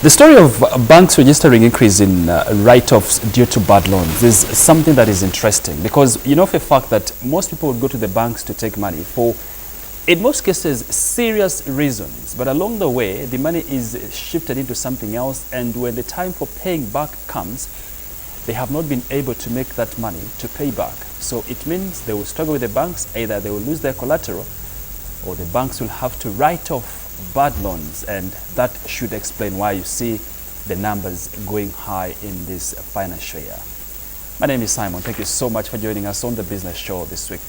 The story of banks registering increase in write-offs due to bad loans is something that is interesting, because you know for a fact that most people would go to the banks to take money for, in most cases, serious reasons. But along the way, the money is shifted into something else, and when the time for paying back comes, they have not been able to make that money to pay back. So it means they will struggle with the banks. Either they will lose their collateral, or the banks will have to write off bad loans, and that should explain why you see the numbers going high in this financial year. My name is Simon. Thank you so much for joining us on the Business Show this week.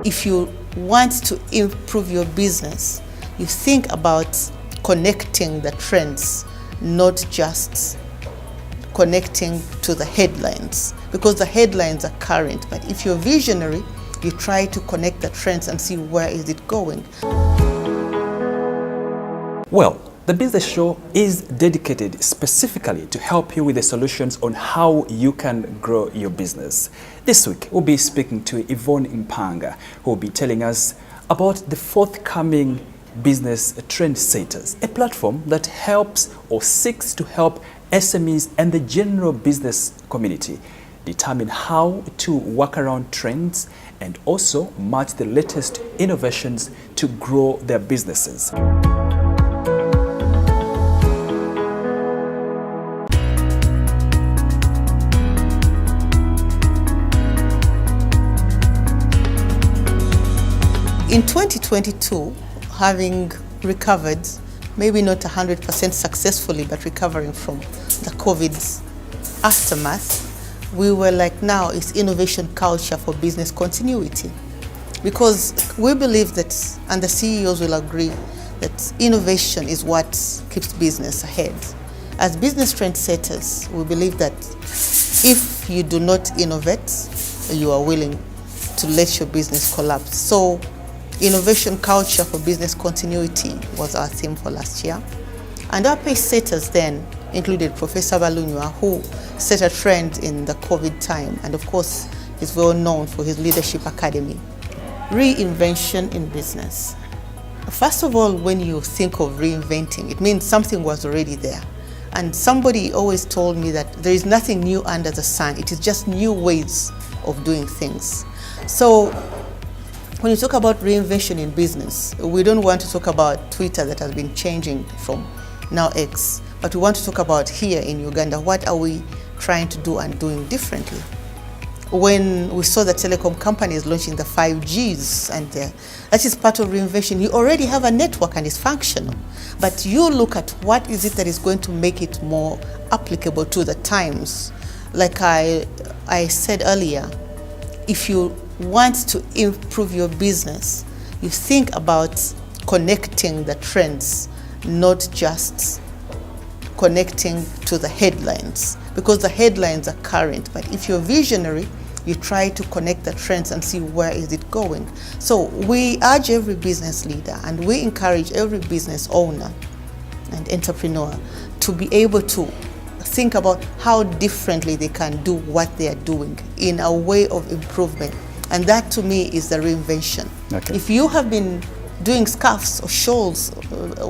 If you want to improve your business, you think about connecting the trends, not just connecting to the headlines, because the headlines are current. But if you're visionary, you try to connect the trends and see where is it going. Well, the Business Show is dedicated specifically to help you with the solutions on how you can grow your business. This week, we'll be speaking to Yvonne Mpanga, who will be telling us about the forthcoming Business Trendsetters, a platform that helps or seeks to help SMEs and the general business community determine how to work around trends and also match the latest innovations to grow their businesses. In 2022, having recovered, maybe not 100% successfully, but recovering from the COVID aftermath, we were like, now it's innovation culture for business continuity. Because we believe that, and the CEOs will agree, that innovation is what keeps business ahead. As business trendsetters, we believe that if you do not innovate, you are willing to let your business collapse. So innovation culture for business continuity was our theme for last year. And our pace setters then included Professor Balunywa, who set a trend in the COVID time, and of course is well known for his leadership academy. Reinvention in business. First of all, when you think of reinventing, it means something was already there. And somebody always told me that there is nothing new under the sun. It is just new ways of doing things. So when you talk about reinvention in business, we don't want to talk about Twitter that has been changing from now X, but we want to talk about here in Uganda, what are we trying to do and doing differently? When we saw the telecom companies launching the 5Gs, and that is part of reinvention. You already have a network and it's functional, but you look at what is it that is going to make it more applicable to the times. Like I said earlier, if you want to improve your business, you think about connecting the trends, not just connecting to the headlines, because the headlines are current. But if you're visionary, you try to connect the trends and see where is it going. So we urge every business leader, and we encourage every business owner and entrepreneur to be able to think about how differently they can do what they are doing in a way of improvement. And that to me is the reinvention. Okay. If you have been doing scarves or shawls,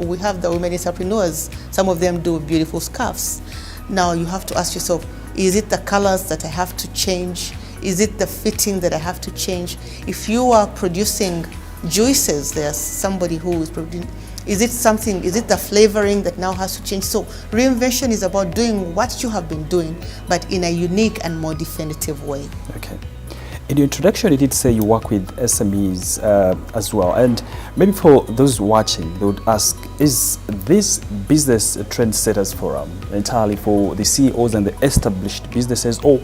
we have the women entrepreneurs, some of them do beautiful scarves. Now you have to ask yourself, is it the colors that I have to change? Is it the fitting that I have to change? If you are producing juices, there's somebody who is producing, is it the flavoring that now has to change? So reinvention is about doing what you have been doing, but in a unique and more definitive way. Okay. In your introduction, you did say you work with SMEs as well. And maybe for those watching, they would ask, is this Business Trendsetters Forum entirely for the CEOs and the established businesses, or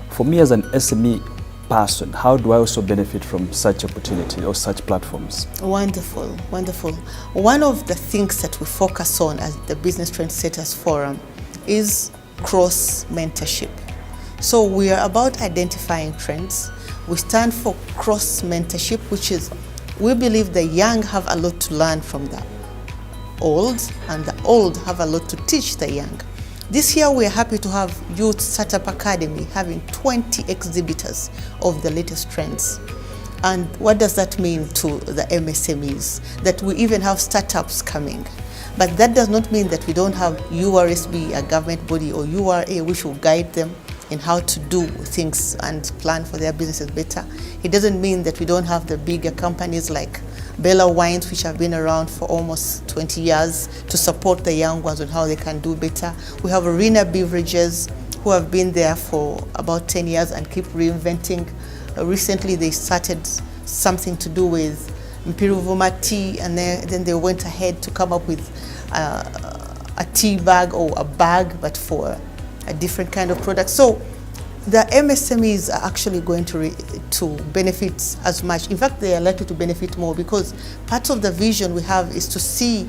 for me as an SME person, how do I also benefit from such opportunity or such platforms? Wonderful, wonderful. One of the things that we focus on as the Business Trendsetters Forum is cross-mentorship. So we are about identifying trends. We stand for cross-mentorship, which is, we believe the young have a lot to learn from the old, and the old have a lot to teach the young. This year we are happy to have Youth Startup Academy having 20 exhibitors of the latest trends. And what does that mean to the MSMEs? That we even have startups coming. But that does not mean that we don't have URSB, a government body, or URA, which will guide them in how to do things and plan for their businesses better. It doesn't mean that we don't have the bigger companies like Bella Wines, which have been around for almost 20 years, to support the young ones on how they can do better. We have Arena Beverages, who have been there for about 10 years and keep reinventing. Recently, they started something to do with Mpiruvuma tea, and then they went ahead to come up with a tea bag or a bag, but for a different kind of product. So the MSMEs are actually going to benefit as much. In fact, they are likely to benefit more, because part of the vision we have is to see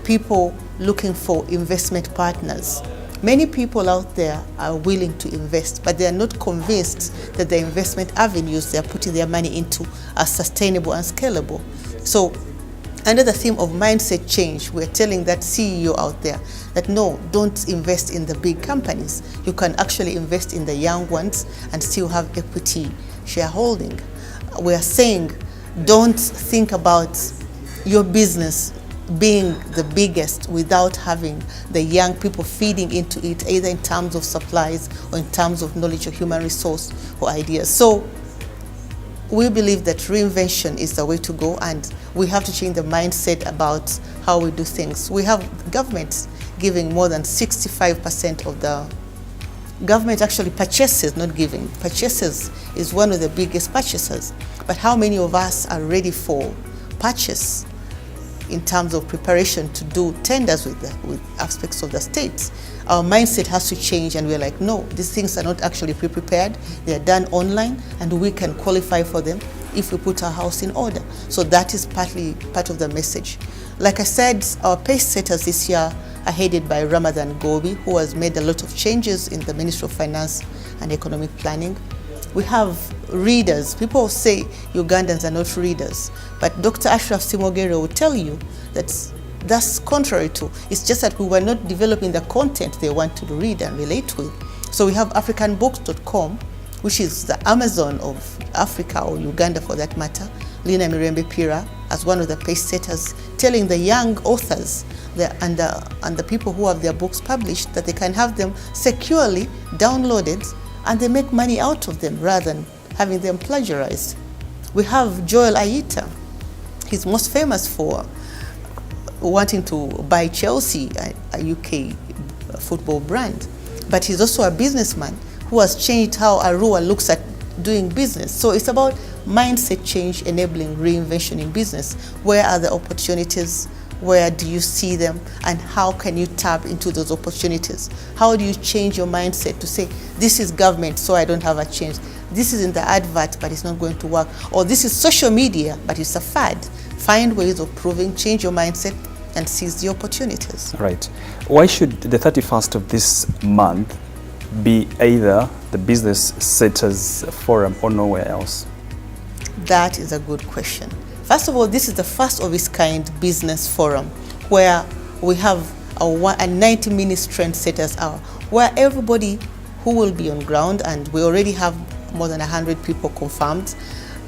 people looking for investment partners. Many people out there are willing to invest, but they are not convinced that the investment avenues they are putting their money into are sustainable and scalable. So under the theme of mindset change, we're telling that CEO out there that no, don't invest in the big companies. You can actually invest in the young ones and still have equity shareholding. We're saying don't think about your business being the biggest without having the young people feeding into it, either in terms of supplies or in terms of knowledge or human resource or ideas. So we believe that reinvention is the way to go, and we have to change the mindset about how we do things. We have governments giving more than 65% of the government actually purchases, not giving. Purchases is one of the biggest purchasers. But how many of us are ready for purchase in terms of preparation to do tenders with aspects of the states? Our mindset has to change, and we're like, no, these things are not actually pre-prepared. They are done online, and we can qualify for them if we put our house in order. So that is partly part of the message. Like I said, our pace setters this year are headed by Ramadan Gobi, who has made a lot of changes in the Ministry of Finance and Economic Planning. We have readers. People say Ugandans are not readers, but Dr. Ashraf Simogere will tell you that that's contrary to. It's just that we were not developing the content they want to read and relate with. So we have africanbooks.com, which is the Amazon of Africa, or Uganda for that matter. Lina Mirembe Pira, as one of the pace setters, telling the young authors and the people who have their books published that they can have them securely downloaded, and they make money out of them rather than having them plagiarized. We have Joel Ayita. He's most famous for wanting to buy Chelsea, a UK football brand. But he's also a businessman who has changed how Arua looks at doing business. So it's about mindset change enabling reinvention in business. Where are the opportunities? Where do you see them? And how can you tap into those opportunities? How do you change your mindset to say, this is government, so I don't have a change. This is in the advert, but it's not going to work. Or this is social media, but it's a fad. Find ways of proving, change your mindset, and seize the opportunities. Right. Why should the 31st of this month be either the Business Setters Forum or nowhere else? That is a good question. First of all, this is the first of its kind business forum where we have a 90-minute trend setters hour, where everybody who will be on ground, and we already have more than 100 people confirmed,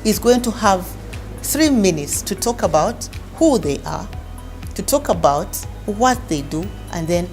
is going to have 3 minutes to talk about who they are, to talk about what they do, and then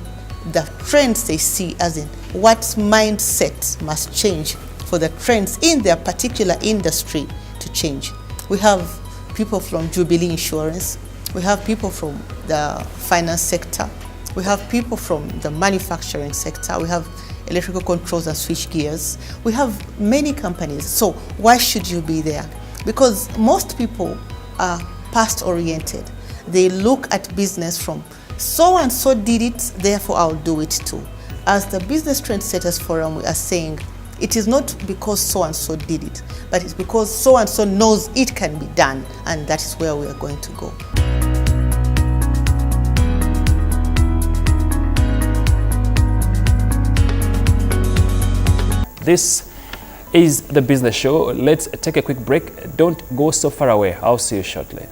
the trends they see, as in what mindset must change for the trends in their particular industry to change. We have people from Jubilee Insurance, we have people from the finance sector, we have people from the manufacturing sector, we have electrical controls and switch gears, we have many companies. So why should you be there? Because most people are past oriented. They look at business from so and so did it, therefore I'll do it too. As the Business Trendsetters Forum, we are saying it is not because so and so did it, but it's because so and so knows it can be done, and that is where we are going to go. This is the Business Show. Let's take a quick break. Don't go so far away. I'll see you shortly.